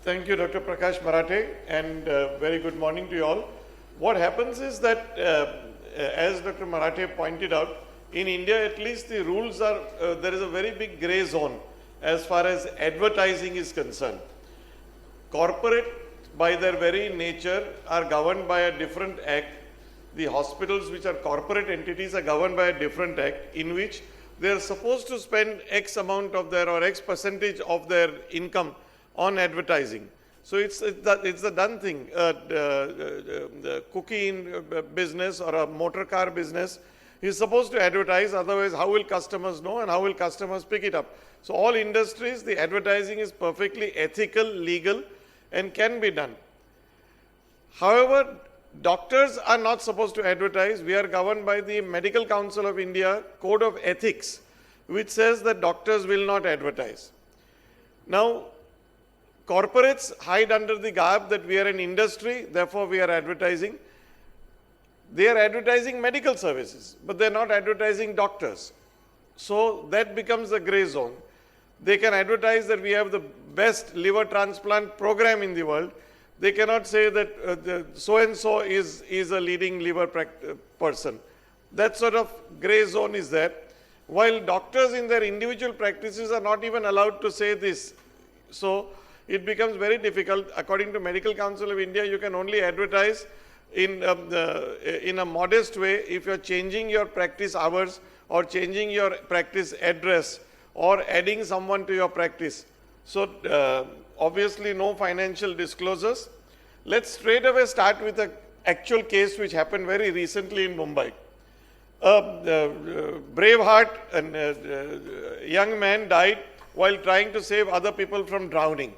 Thank you, Dr. Prakash Marathe, and very good morning to you all. What happens is that, as Dr. Marathe pointed out, in India at least the rules are, there is a very big grey zone as far as advertising is concerned. Corporate, by their very nature, are governed by a different act. The hospitals, which are corporate entities, are governed by a different act in which they are supposed to spend X amount of their or X percentage of their income on advertising. So it's the done thing. The cookie in business or a motor car business is supposed to advertise, otherwise how will customers know and how will customers pick it up? So all industries, the advertising is perfectly ethical, legal, and can be done. However, doctors are not supposed to advertise. We are governed by the Medical Council of India Code of Ethics, which says that doctors will not advertise. Now, corporates hide under the garb that we are an industry, therefore we are advertising. They are advertising medical services, but they are not advertising doctors. So that becomes a grey zone. They can advertise that we have the best liver transplant program in the world. They cannot say that so-and-so is a leading liver person. That sort of grey zone is there. While doctors in their individual practices are not even allowed to say this. So it becomes very difficult. According to Medical Council of India, you can only advertise in a modest way if you are changing your practice hours or changing your practice address or adding someone to your practice. So obviously no financial disclosures. Let's straight away start with an actual case which happened very recently in Mumbai. A brave heart and young man died while trying to save other people from drowning.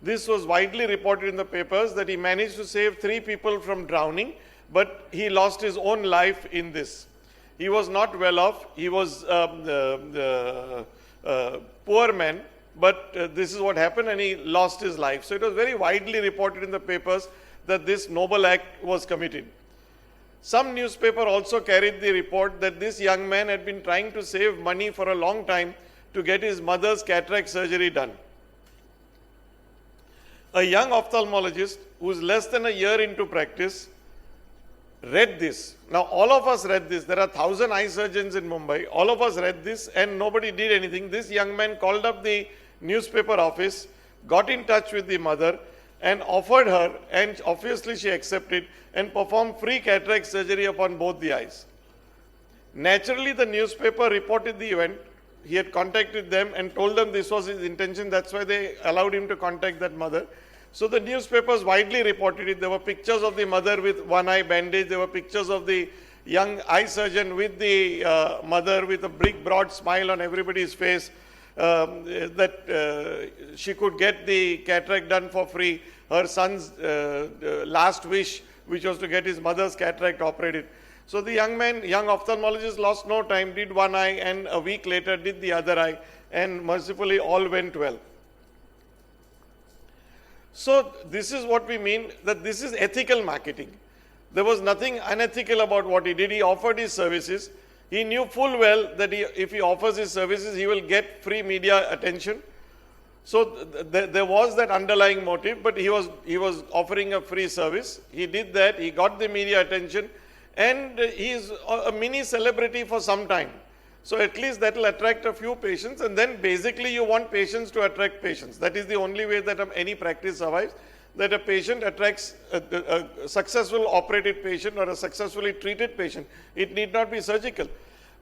This was widely reported in the papers that he managed to save 3 people from drowning, but he lost his own life in this. He was not well off. He was poor man, but this is what happened and he lost his life. So it was very widely reported in the papers that this noble act was committed. Some newspaper also carried the report that this young man had been trying to save money for a long time to get his mother's cataract surgery done. A young ophthalmologist who is less than a year into practice read this. Now all of us read this. There are 1,000 eye surgeons in Mumbai. All of us read this and nobody did anything. This young man called up the newspaper office, got in touch with the mother and offered her, and obviously she accepted, and performed free cataract surgery upon both the eyes. Naturally, the newspaper reported the event. He had contacted them and told them this was his intention. That's why they allowed him to contact that mother. So the newspapers widely reported it. There were pictures of the mother with one eye bandage. There were pictures of the young eye surgeon with the mother with a big broad smile on everybody's face, that she could get the cataract done for free. Her son's last wish, which was to get his mother's cataract operated. So the young ophthalmologist lost no time, did one eye, and a week later did the other eye, and mercifully all went well. So this is what we mean, that this is ethical marketing. There was nothing unethical about what he did. He offered his services. He knew full well that if he offers his services, he will get free media attention. So there was that underlying motive, but he was offering a free service. He did that. He got the media attention. And he is a mini celebrity for some time. So at least that will attract a few patients, and then basically you want patients to attract patients. That is the only way that any practice survives, that a patient attracts a successful operated patient or a successfully treated patient. It need not be surgical.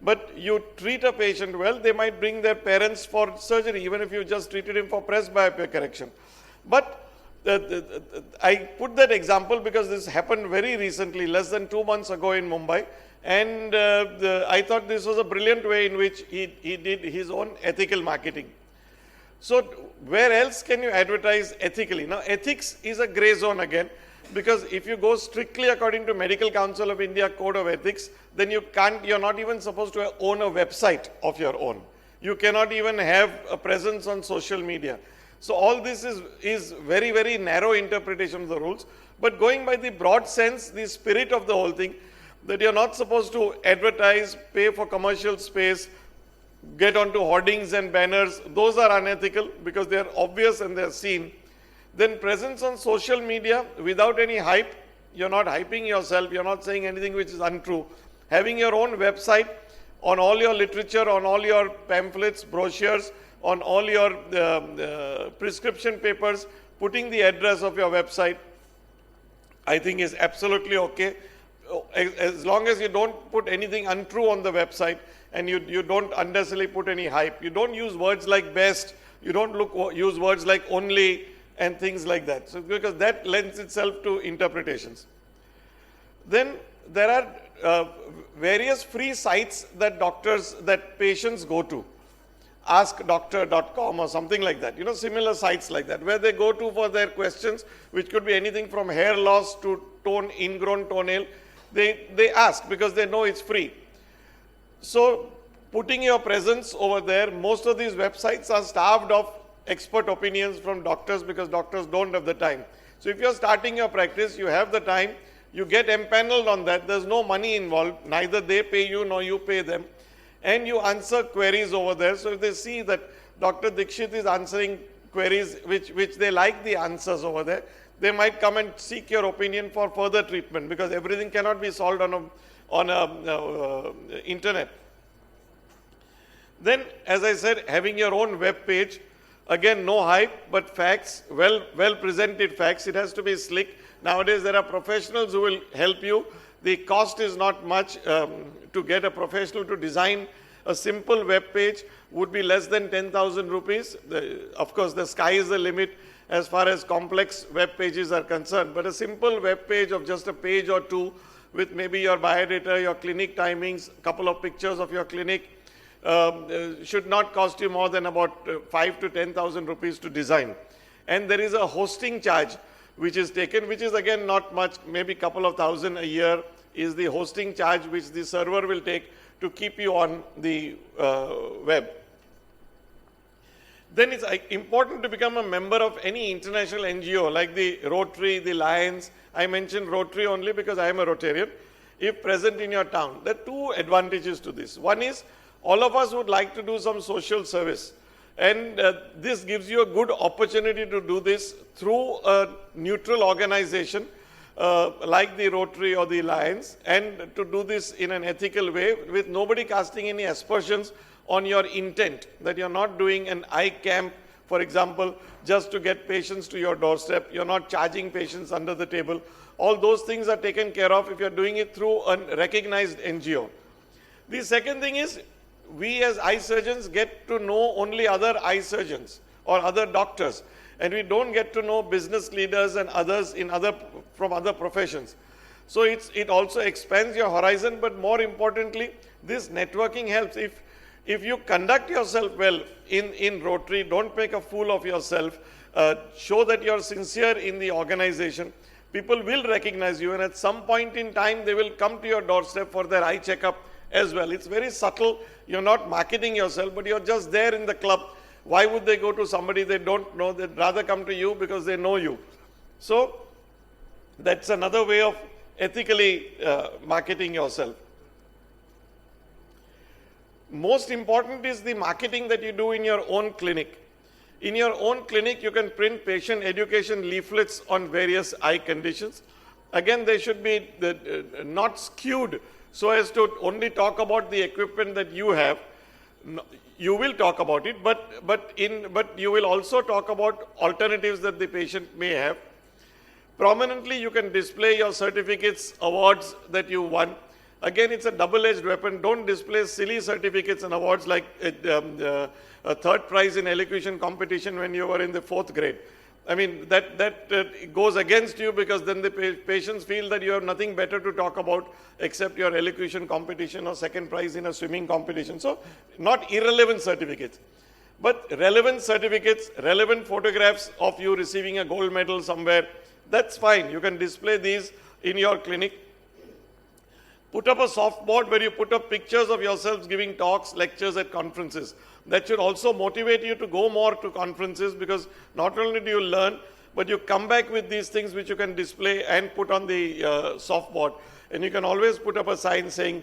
But you treat a patient well, they might bring their parents for surgery, even if you just treated him for presbyopia correction. But I put that example because this happened very recently, less than 2 months ago in Mumbai, and I thought this was a brilliant way in which he did his own ethical marketing. So where else can you advertise ethically? Now ethics is a grey zone again, because if you go strictly according to Medical Council of India Code of Ethics, then you're not even supposed to own a website of your own. You cannot even have a presence on social media. So all this is very, very narrow interpretation of the rules. But going by the broad sense, the spirit of the whole thing, that you're not supposed to advertise, pay for commercial space, get onto hoardings and banners, those are unethical because they are obvious and they are seen. Then presence on social media without any hype. You're not hyping yourself, you're not saying anything which is untrue. Having your own website on all your literature, on all your pamphlets, brochures, on all your prescription papers, putting the address of your website, I think is absolutely okay. As long as you don't put anything untrue on the website and you don't unnecessarily put any hype. You don't use words like best, you don't use words like only and things like that. So because that lends itself to interpretations. Then there are various free sites that patients go to. askdoctor.com or something like that, similar sites like that, where they go to for their questions, which could be anything from hair loss to ingrown toenail. They ask because they know it's free. So putting your presence over there, most of these websites are starved of expert opinions from doctors because doctors don't have the time. So if you're starting your practice, you have the time, you get empaneled on that, there's no money involved, neither they pay you nor you pay them. And you answer queries over there. So if they see that Dr. Dikshit is answering queries which they like the answers over there, they might come and seek your opinion for further treatment because everything cannot be solved on internet. Then, as I said, having your own web page, again, no hype, but facts, well presented facts. It has to be slick. Nowadays, there are professionals who will help you. The cost is not much. To get a professional to design a simple web page would be less than 10,000 rupees. Of course, the sky is the limit as far as complex web pages are concerned. But a simple web page of just a page or two with maybe your biodata, your clinic timings, a couple of pictures of your clinic, should not cost you more than about 5 to 10,000 rupees to design. And there is a hosting charge which is taken, which is again not much, maybe a couple of thousand a year is the hosting charge which the server will take to keep you on the web. Then it's important to become a member of any international NGO like the Rotary, the Lions. I mentioned Rotary only because I am a Rotarian. If present in your town, there are two advantages to this. One is all of us would like to do some social service. And this gives you a good opportunity to do this through a neutral organization like the Rotary or the Lions, and to do this in an ethical way with nobody casting any aspersions on your intent, that you're not doing an eye camp, for example, just to get patients to your doorstep. You're not charging patients under the table. All those things are taken care of if you're doing it through a recognized NGO. The second thing is, we as eye surgeons get to know only other eye surgeons or other doctors, and we don't get to know business leaders and others from other professions. So it also expands your horizon, but more importantly, this networking helps. If you conduct yourself well in Rotary, don't make a fool of yourself, show that you're sincere in the organization, people will recognize you, and at some point in time, they will come to your doorstep for their eye checkup as well. It's very subtle. You're not marketing yourself, but you're just there in the club. Why would they go to somebody they don't know? They'd rather come to you because they know you. So that's another way of ethically marketing yourself. Most important is the marketing that you do in your own clinic. In your own clinic, you can print patient education leaflets on various eye conditions. Again, they should be not skewed so as to only talk about the equipment that you have. You will talk about it, but you will also talk about alternatives that the patient may have. Prominently, you can display your certificates, awards that you won. Again, it's a double-edged weapon. Don't display silly certificates and awards like a third prize in elocution competition when you were in the 4th grade. I mean, that goes against you, because then the patients feel that you have nothing better to talk about except your elocution competition or second prize in a swimming competition. So, not irrelevant certificates, but relevant certificates, relevant photographs of you receiving a gold medal somewhere. That's fine. You can display these in your clinic. Put up a softboard where you put up pictures of yourselves giving talks, lectures at conferences. That should also motivate you to go more to conferences, because not only do you learn, but you come back with these things which you can display and put on the softboard. And you can always put up a sign saying,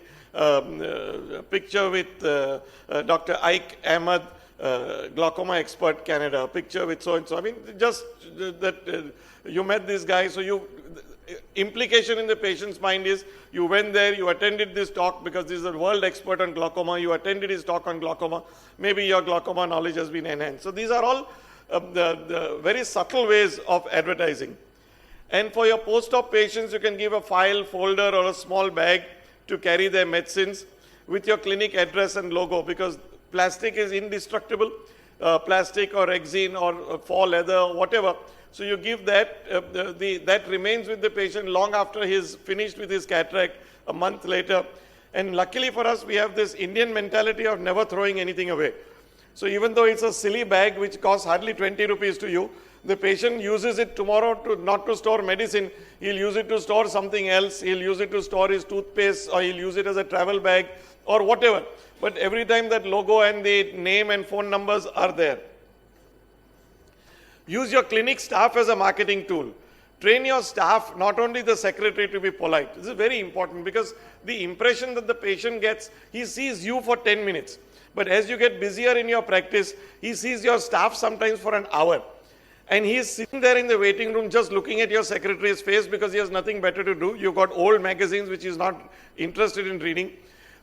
picture with Dr. Ike Ahmed, glaucoma expert Canada, picture with so and so. I mean, just that you met this guy, so implication in the patient's mind is you went there, you attended this talk because this is a world expert on glaucoma, you attended his talk on glaucoma, maybe your glaucoma knowledge has been enhanced. So these are all the very subtle ways of advertising. And for your post-op patients, you can give a file, folder or a small bag to carry their medicines with your clinic address and logo, because plastic is indestructible, plastic or resin or faux leather, whatever. So you give that, that remains with the patient long after he's finished with his cataract, a month later. And luckily for us, we have this Indian mentality of never throwing anything away. So even though it's a silly bag which costs hardly 20 rupees to you, the patient uses it tomorrow not to store medicine, he'll use it to store something else, he'll use it to store his toothpaste, or he'll use it as a travel bag or whatever. But every time that logo and the name and phone numbers are there. Use your clinic staff as a marketing tool. Train your staff, not only the secretary, to be polite. This is very important because the impression that the patient gets, he sees you for 10 minutes. But as you get busier in your practice, he sees your staff sometimes for an hour. And he is sitting there in the waiting room just looking at your secretary's face because he has nothing better to do. You've got old magazines which he's not interested in reading.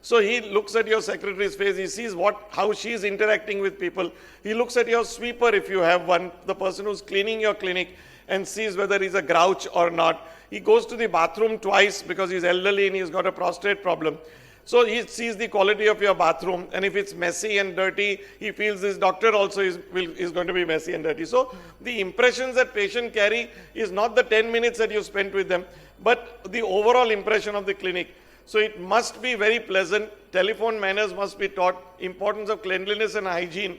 So he looks at your secretary's face, he sees how she is interacting with people. He looks at your sweeper if you have one, the person who's cleaning your clinic, and sees whether he's a grouch or not. He goes to the bathroom twice because he's elderly and he's got a prostate problem. So he sees the quality of your bathroom, and if it's messy and dirty, he feels this doctor also is going to be messy and dirty. So the impressions that patient carry is not the 10 minutes that you spent with them, but the overall impression of the clinic. So it must be very pleasant. Telephone manners must be taught, importance of cleanliness and hygiene.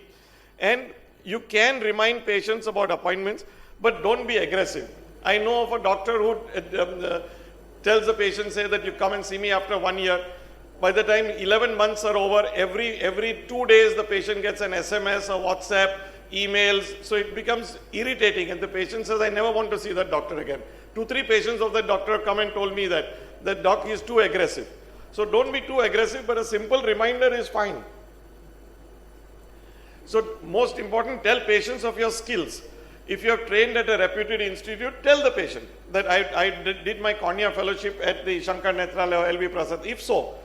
And you can remind patients about appointments, but don't be aggressive. I know of a doctor who tells the patient, say that you come and see me after 1 year. By the time 11 months are over, every 2 days the patient gets an SMS, a WhatsApp, emails. So it becomes irritating, and the patient says, I never want to see that doctor again. 2-3 patients of that doctor come and told me that doc is too aggressive. So don't be too aggressive, but a simple reminder is fine. So most important, tell patients of your skills. If you have trained at a reputed institute, tell the patient that I did my cornea fellowship at the Shankar Netralaya or LV Prasad. If so,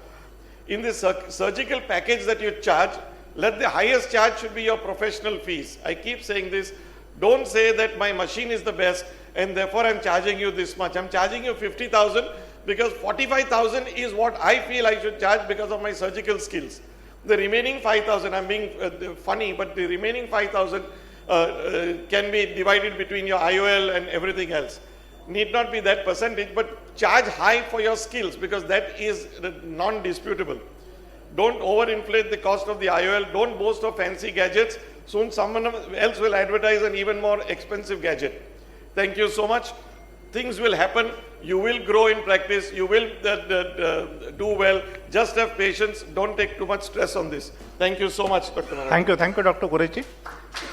in the surgical package that you charge, let the highest charge should be your professional fees. I keep saying this. Don't say that my machine is the best and therefore I'm charging you this much. I'm charging you 50,000 because 45,000 is what I feel I should charge because of my surgical skills. The remaining 5,000, I'm being funny, but the remaining 5,000 can be divided between your IOL and everything else. Need not be that percentage, but charge high for your skills because that is non-disputable. Don't overinflate the cost of the IOL. Don't boast of fancy gadgets. Soon someone else will advertise an even more expensive gadget. Thank you so much. Things will happen. You will grow in practice. You will do well. Just have patience. Don't take too much stress on this. Thank you so much, Dr. Marathe. Thank you, Dr. Quresh ji.